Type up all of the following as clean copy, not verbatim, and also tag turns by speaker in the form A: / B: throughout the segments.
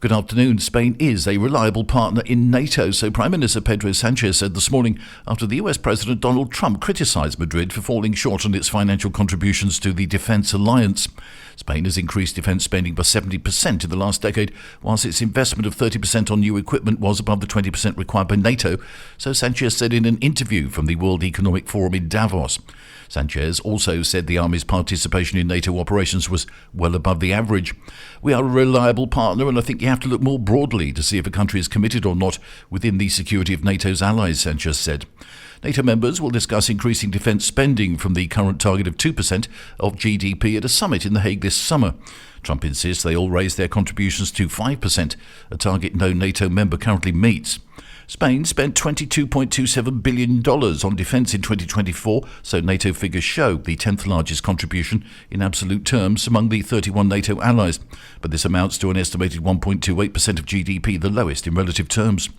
A: Good afternoon. Spain is a reliable partner in NATO, so Prime Minister Pedro Sanchez said this morning after the US President Donald Trump criticised Madrid for falling short on its financial contributions to the defence alliance. Spain has increased defence spending by 70% in the last decade, whilst its investment of 30% on new equipment was above the 20% required by NATO, so Sanchez said in an interview from the World Economic Forum in Davos. Sanchez also said the army's participation in NATO operations was well above the average. We are a reliable partner, and I think you have to look more broadly to see if a country is committed or not within the security of NATO's allies, Sanchez said. NATO members will discuss increasing defence spending from the current target of 2% of GDP at a summit in The Hague this summer. Trump insists they all raise their contributions to 5%, a target no NATO member currently meets. Spain spent $22.27 billion on defence in 2024, so NATO figures show the 10th largest contribution in absolute terms among the 31 NATO allies, but this amounts to an estimated 1.28% of GDP, the lowest in relative terms.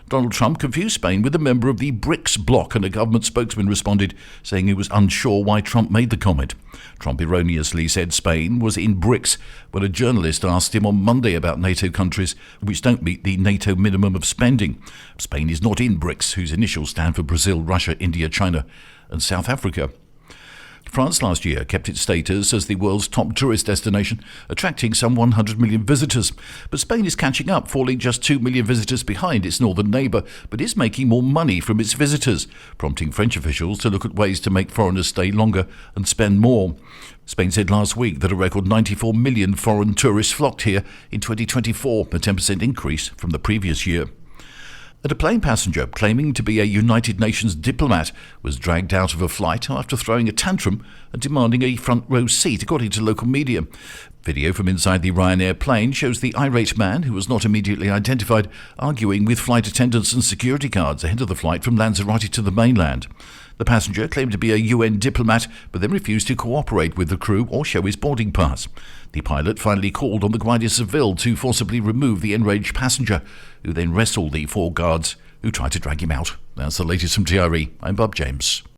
A: Donald Trump confused Spain with a member of the BRICS bloc, and a government spokesman responded, saying he was unsure why Trump made the comment. Trump erroneously said Spain was in BRICS when a journalist asked him on Monday about NATO countries which don't meet the NATO minimum of spending. Spain is not in BRICS, whose initials stand for Brazil, Russia, India, China and South Africa. France last year kept its status as the world's top tourist destination, attracting some 100 million visitors. But Spain is catching up, falling just 2 million visitors behind its northern neighbour, but is making more money from its visitors, prompting French officials to look at ways to make foreigners stay longer and spend more. Spain said last week that a record 94 million foreign tourists flocked here in 2024, a 10% increase from the previous year. And a plane passenger claiming to be a United Nations diplomat was dragged out of a flight after throwing a tantrum and demanding a front row seat, according to local media. Video from inside the Ryanair plane shows the irate man, who was not immediately identified, arguing with flight attendants and security guards ahead of the flight from Lanzarote to the mainland. The passenger claimed to be a UN diplomat, but then refused to cooperate with the crew or show his boarding pass. The pilot finally called on the Guardia Civil to forcibly remove the enraged passenger, who then wrestled the 4 guards who tried to drag him out. That's the latest from TRE. I'm Bob James.